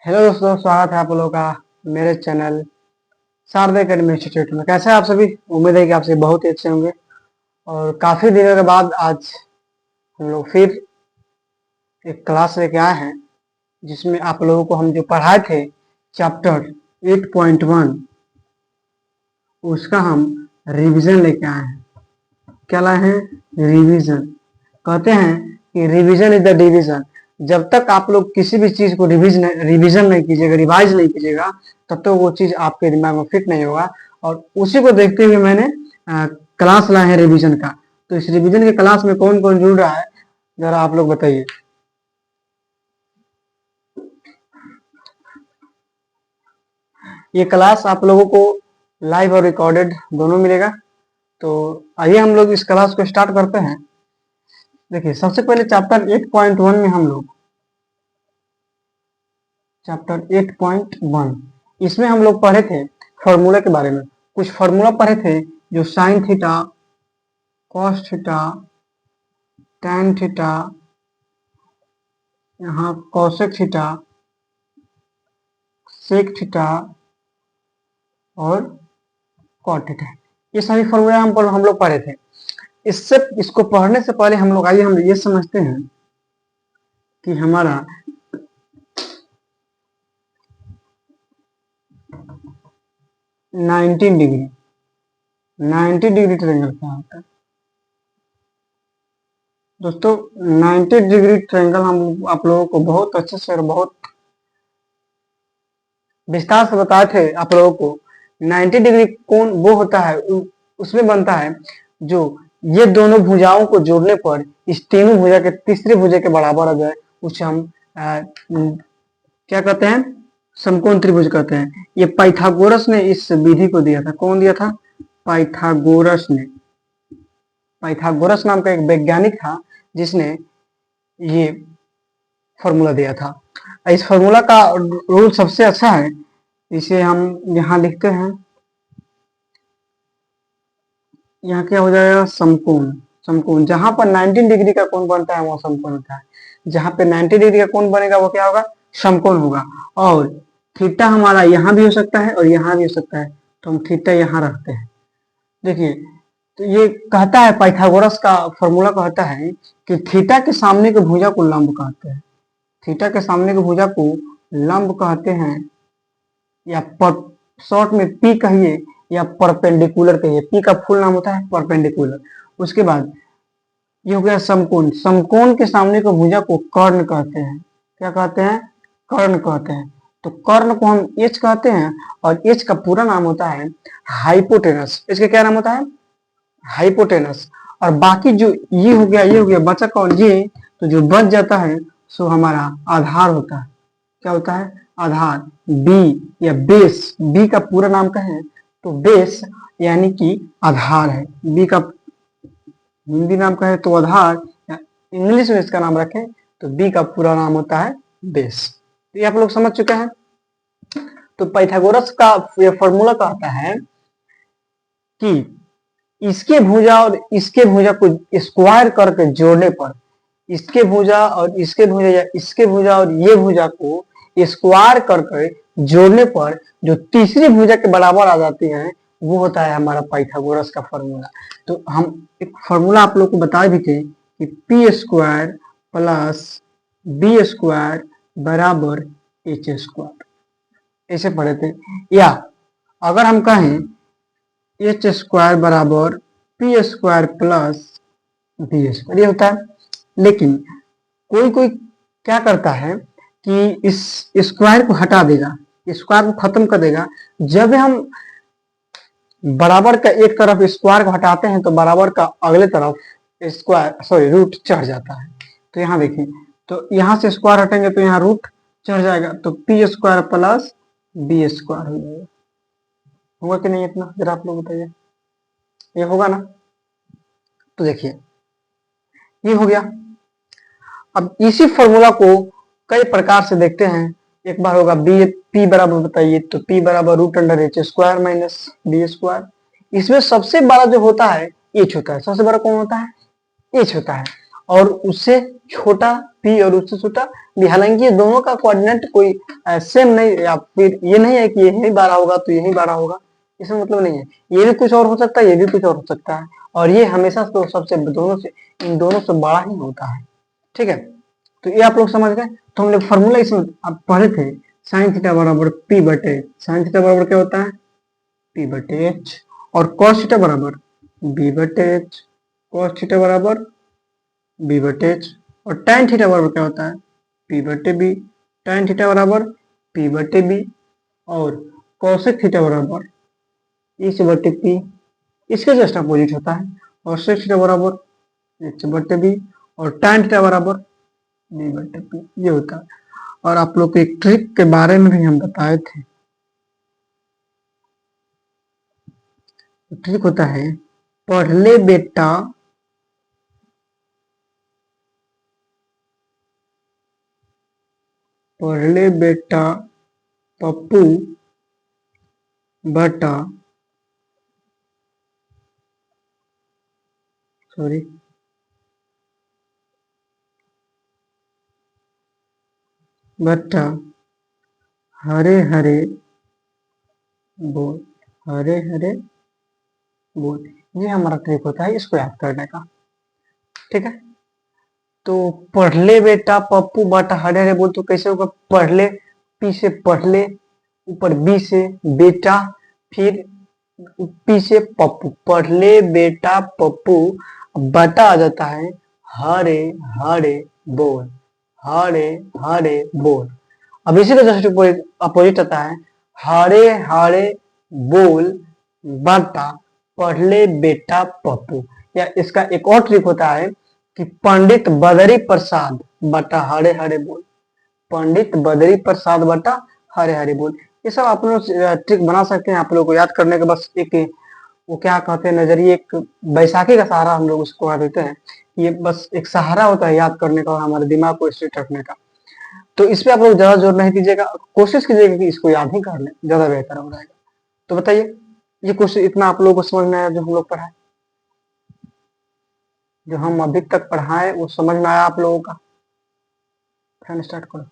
Hello दोस्तों, स्वागत है आप लोगों का मेरे चैनल शारदा अकेडमी इंस्टीट्यूट में। कैसे हैं आप सभी? उम्मीद है कि आप सभी बहुत ही अच्छे होंगे। और काफी दिनों के बाद आज हम लोग फिर एक क्लास लेके आए हैं जिसमें आप लोगों को हम जो पढ़ाए थे चैप्टर 8.1 उसका हम रिवीजन लेके आए हैं। क्या लाए हैं? रिवीजन। कहते हैं कि रिवीजन इज द डिवीजन। जब तक आप लोग किसी भी चीज को रिवीजन नहीं कीजिएगा, रिवाइज नहीं कीजिएगा, तब तक वो चीज आपके दिमाग में फिट नहीं होगा। और उसी को देखते हुए मैंने क्लास लाए हैं रिवीजन का। तो इस रिवीजन के क्लास में कौन कौन जुड़ रहा है, जरा आप लोग बताइए। ये क्लास आप लोगों को लाइव और रिकॉर्डेड दोनों मिलेगा। तो आइए हम लोग इस क्लास को स्टार्ट करते हैं। देखिए, सबसे पहले चैप्टर 8.1 में हम लोग चैप्टर 8.1 इसमें हम लोग पढ़े थे फॉर्मूला के बारे में। कुछ फॉर्मूला पढ़े थे जो sine theta, cos theta, tan theta, यहाँ कॉसेक थीटा, सेक थीटा और कॉट थीटा, ये सभी फॉर्मूला हम लोग पढ़े थे। इसको पढ़ने से पहले हम लोग आइए हम ये समझते हैं कि हमारा 90 डिग्री ट्रायंगल क्या होता है। दोस्तों, 90 डिग्री ट्रायंगल हम आप लोगों को बहुत अच्छे से और बहुत विस्तार से बताए थे आप लोगों को। 90 डिग्री कोण वो होता है, उसमें बनता है जो ये दोनों भुजाओं को जोड़ने पर इस तीनों भुजा के तीसरे भुजा के बराबर आ जाए, उसे हम क्या कहते हैं? समकोण त्रिभुज कहते हैं। ये पाइथागोरस ने इस विधि को दिया था। कौन दिया था? पाइथागोरस ने। पाइथागोरस नाम का एक वैज्ञानिक था जिसने ये फॉर्मूला दिया था। इस फॉर्मूला का रूल सबसे अच्छा है, इसे हम यहाँ लिखते हैं। यहाँ क्या हो जाएगा? समकोण। समकोण जहां पर 90 डिग्री का कोण बनता है वो समकोण होता है। जहां पे 90 डिग्री का कोण बनेगा वो क्या होगा? समकोण होगा। और थीटा हमारा यहाँ भी हो सकता है और यहाँ भी हो सकता है, तो हम थीटा यहाँ रखते हैं। देखिए, तो ये कहता है, पाइथागोरस का फॉर्मूला कहता है कि थीटा के सामने के भुजा को लंब कहते हैं। थीटा के सामने के भुजा को लंब कहते हैं, या शॉर्ट में पी कहिए या परपेंडिकुलर कहिए। पी का फुल नाम होता है परपेंडिकुलर। उसके बाद ये हो गया समकोण। समकोण के सामने को भुजा को कर्ण कहते हैं। क्या कहते हैं? कर्ण कहते हैं। तो कर्ण को हम एच कहते हैं, और एच का पूरा नाम होता है हाइपोटेनस। इसका क्या नाम होता है? हाइपोटेनस। और बाकी जो ये हो गया, ये हो गया, बचा कौन? ये। तो जो बच जाता है सो हमारा आधार होता है। क्या होता है? आधार। बी या बेस। बी का पूरा नाम कहें तो बेस यानी कि आधार है। बी का हिंदी नाम कहें तो आधार, या इंग्लिश में इसका नाम रखें तो बी का पूरा नाम होता है बेस। तो ये आप लोग समझ चुके हैं। तो पाइथागोरस का ये फॉर्मूला कहता है कि इसके भुजा और इसके भुजा को स्क्वायर करके जोड़ने पर, इसके भुजा और इसके भुजा या इसके भुजा और ये भुजा को स्क्वायर करके जोड़ने पर जो तीसरी भुजा के बराबर आ जाती है वो होता है हमारा पाइथागोरस का फॉर्मूला। तो हम एक फॉर्मूला आप लोग को बताए भी थे कि P square plus B square बराबर एच स्क्वायर, ऐसे पढ़े थे। या अगर हम कहें एच स्क्वायर बराबर P square plus B square, ये होता है। लेकिन कोई कोई क्या करता है कि इस स्क्वायर को हटा देगा, स्क्वायर को खत्म कर देगा। जब हम बराबर का एक तरफ स्क्वायर को हटाते हैं तो बराबर का अगले तरफ रूट चढ़ जाता है। तो यहाँ देखिए, तो यहाँ से स्क्वायर हटेंगे तो यहाँ रूट चढ़ जाएगा, तो P square plus B square हो जाएगा। होगा कि नहीं? इतना जरा आप लोग बताइए, ये होगा ना? तो देखिए, ये हो गया। अब इसी फॉर्मूला को कई प्रकार से देखते हैं। एक बार होगा बी पी बराबर, बताइए, तो पी बराबर root under H square minus B square. इसमें सबसे बड़ा जो होता है एच होता है। सबसे बड़ा कौन होता है? एच होता है। और उससे छोटा p और उससे छोटा b, हालांकि ये दोनों का कोऑर्डिनेट कोई सेम नहीं, या फिर ये नहीं है कि यही 12 होगा तो यही 12 होगा, इसमें मतलब नहीं है। ये भी कुछ और हो सकता है, ये भी कुछ और हो सकता है, और ये हमेशा तो सबसे दोनों से, इन दोनों से बड़ा ही होता है। ठीक है, तो ये आप लोग समझ गए। तो हम लोग फॉर्मूला इसमें आप पढ़े थे, साइन थीटा बराबर p बटे, साइन थीटा बराबर क्या होता है, p बटे h, और cos थीटा बराबर b बटे h, cos थीटा बराबर b बटे h, और tan थीटा बराबर क्या होता है, p बटे b, tan थीटा बराबर p बटे b, और cosec थीटा बराबर h बटे p, इसके जस्ट अपोजिट होता है, और sec थीटा बराबर h बटे b, और tan थीटा बराबर b बटे p, ये होता है। और आप लोग को एक ट्रिक के बारे में भी हम बताए थे, ट्रिक होता है, पढ़ ले बेटा पढ़ ले बेटा पप्पू बटा, सॉरी, बटा हरे हरे बोल, हरे हरे बोल, ये हमारा ट्रिक होता है इसको याद करने का। ठीक है, तो पढ़ ले बेटा पप्पू बटा हरे हरे बोल, तो कैसे होगा, पढ़ ले, पी से पढ़ ले, ऊपर बी से बेटा, फिर पी से पप्पू, पढ़ ले बेटा पप्पू, बटा आ जाता है हरे हरे बोल, हरे हरे बोल। अब इसी का जस्ट अपोजिट आता है, हरे हरे बोल बटा पढ़ ले बेटा पप्पू, या इसका एक और ट्रिक होता है कि पंडित बदरी प्रसाद बटा हरे हरे बोल, पंडित बदरी प्रसाद बटा हरे हरे बोल। ये सब आप लोग ट्रिक बना सकते हैं, आप लोग को याद करने का बस एक, वो क्या कहते हैं नजरिए, एक बैसाखी का सहारा हम लोग उसको कह देते हैं, ये बस एक सहारा होता है याद करने का और हमारे दिमाग को स्ट्रेट रखने का। तो इस पे आप लोग ज्यादा जोर नहीं दीजिएगा, कोशिश कीजिएगा कि इसको याद ही कर लें, ज्यादा बेहतर हो जाएगा। तो बताइए, ये क्वेश्चन इतना आप लोगों को समझ में आया, जो हम लोग पढ़ाए, जो हम अभी तक पढ़ाए वो समझ में आया आप लोगों का? फैन स्टार्ट करो,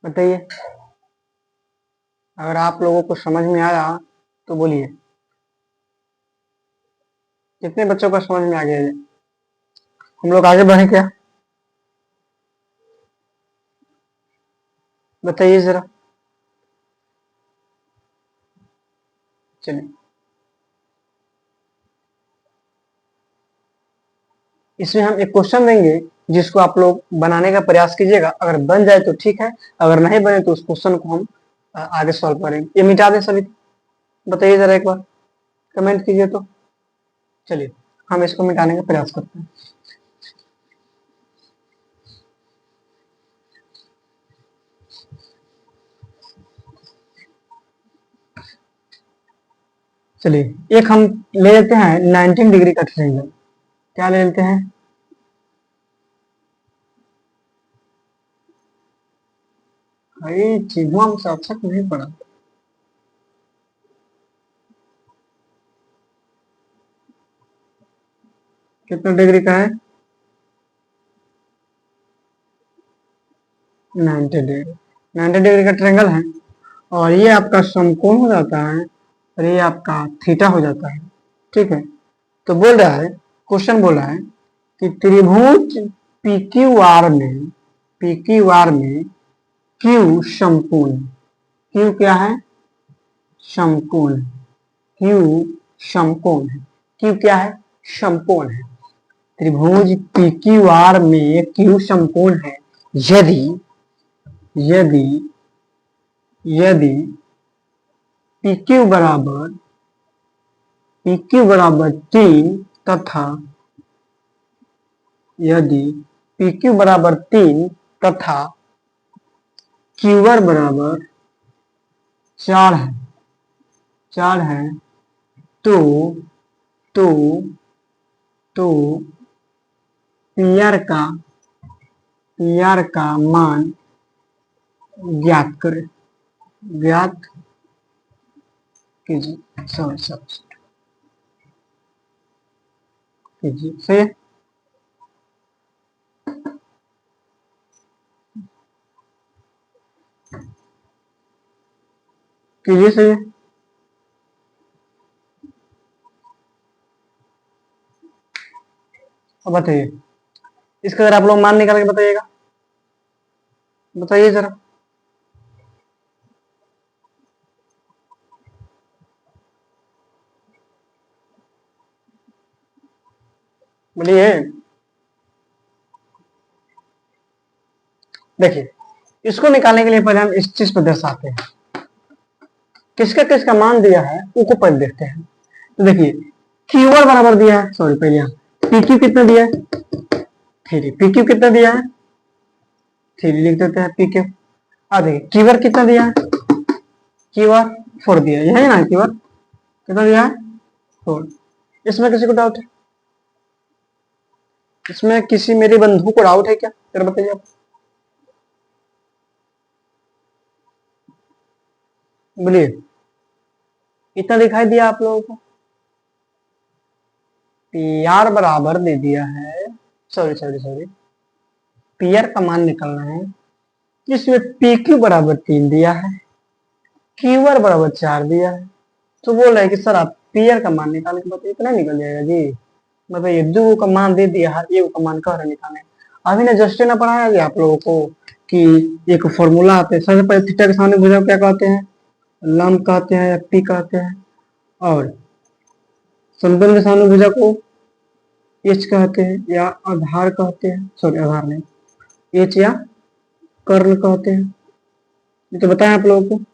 बताइए, अगर आप लोगों को समझ में आया तो बोलिए, कितने बच्चों का समझ में आ गया ये? हम लोग आगे बढ़े क्या, बताइए जरा। चलिए, इसमें हम एक क्वेश्चन देंगे जिसको आप लोग बनाने का प्रयास कीजिएगा, अगर बन जाए तो ठीक है, अगर नहीं बने तो उस क्वेश्चन को हम आगे सॉल्व करेंगे। ये मिटा दें सभी, बताइए जरा एक बार, कमेंट कीजिए तो। चलिए, हम इसको मिटाने का प्रयास करते हैं। चलिए, एक हम ले लेते हैं 19 डिग्री का ट्रायंगल, क्या ले लेते हैं, भाई चीजों हमसे अच्छा क्यों नहीं पड़ा, कितना डिग्री का है, 90 डिग्री, 90 डिग्री का ट्रायंगल है, और ये आपका समकोण हो जाता है, और ये आपका थीटा हो जाता है। ठीक है, तो बोल रहा है, क्वेश्चन बोल रहा है कि त्रिभुज PQR में, PQR में Q समकोण, Q क्या है, समकोण, Q समकोण है, Q क्या है, समकोण है, त्रिभुज PQR में Q समकोण है, यदि यदि यदि PQ बराबर, PQ बराबर 3 तथा, यदि PQ बराबर 3 तथा QR बराबर 4 है, 4 है, तो तो तो PR का मान ज्ञात करें, ज्ञात कीजिए, सॉरी सॉरी, कीजिए। सही है, कीजिए, सही है। अब बताइए, इसका अगर आप लोग मान निकाल के बताइएगा, बताइए जरा। बोलिए। देखिए, इसको निकालने के लिए पहले हम इस चीज पर दर्शाते हैं, किसका किसका मान दिया है उसको पहले देखते हैं। तो देखिए, क्यूआर बराबर दिया है, सॉरी पहले यहाँ पी क्यू कितना दिया है, 3। पी क्यू कितना दिया है, 3 लिख देते हैं पी क्यू। अब देखिए क्यूआर कितना दिया है, क्यूआर 4 दिया है, यही ना क्यूआर कितना दिया है, 4। इसमें किसी को डाउट है, इसमें किसी मेरे बंधु को डाउट है क्या, जरा बताइए आप। बोलिए, इतना दिखाई दिया आप लोगों को, पी आर बराबर दे दिया है, sorry sorry sorry, P R का मान निकालना है, जिसमें पी क्यू बराबर 3 दिया है, क्यू आर बराबर 4 दिया है। तो बोल रहा है कि सर आप पी आर का मान निकाल के बताइए, इतना निकल जाएगा जी। बताइए, दो का मान दे दिया है, एक का मान कह रहे निकालने। अभी ना जस्ट ना पढ़ाया गया आप लोगों को कि एक फॉर्मूला आते हैं, सबसे पहले थीटा के सामने भुजा क्या कहते हैं, लंब कहते हैं या पी कहते हैं, और समतल के सामने भुजा को एच कहते हैं या आधार कहते हैं, सॉरी आधार नहीं, एच या कर्ण कहते हैं, ये तो बताएं आप लोगों को।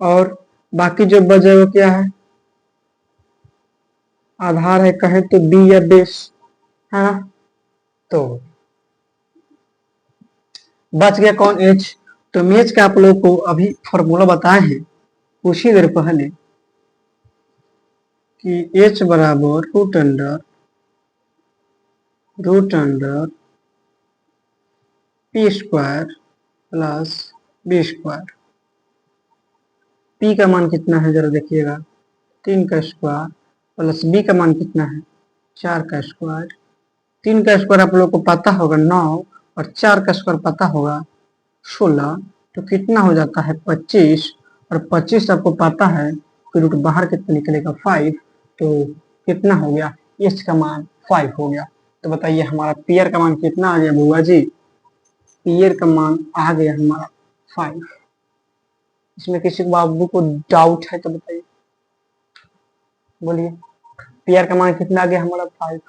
और बाकी जो बचे वो क्या है, आधार है कहे तो बी या बेस, है ना। तो बच गया कौन, एच। तो एच का आप लोग को अभी फॉर्मूला बताए हैं कुछ ही देर पहले कि एच बराबर root under P square plus B square. P का मान कितना है जरा देखिएगा, 3 का स्क्वायर, प्लस बी का मान कितना है, 4 का स्क्वायर। 3 का स्क्वायर आप लोग को पता होगा 9, और 4 का स्क्वायर पता होगा 16, तो कितना हो जाता है 25, और 25 आपको पता है कि रूट बाहर कितना निकलेगा 5, तो कितना हो गया, एच का मान 5 हो गया। तो बताइए हमारा पीयर का मान कितना आ गया बुआ जी, पीयर का मान आ गया हमारा 5। इसमें किसी को बाबू को डाउट है तो बताइए, बोलिए, पीयर का मान कितना आ गया हमारा 5।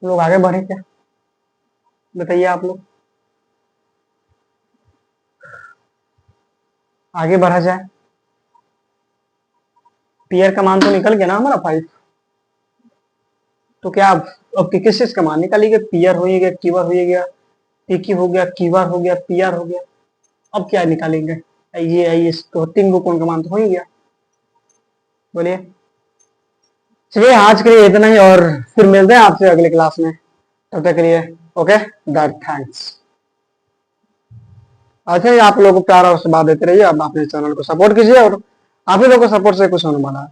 लोग आगे बढ़े क्या, बताइए आप लोग, आगे बढ़ा जाए। पीयर का मान तो निकल गया ना हमारा 5, तो क्या अब किस चीज का मान निकालिएगा, पीयर हो गया, क्यूआर हो गया, पीक्यू हो गया, क्यूआर हो गया, पीआर हो गया, अब क्या निकालेंगे, ये तो 3 को कौन का मान तो हो ही गया। बोलिए, चलिए आज के लिए इतना ही, और फिर मिलते हैं आपसे अगले क्लास में, तब तक के लिए ओके, दैट थैंक्स। अच्छा, आप लोगों को प्यार और आशीर्वाद देते रहिए, अब अपने चैनल को सपोर्ट कीजिए, और आप ही लोगों को सपोर्ट से कुछ होने वाला है।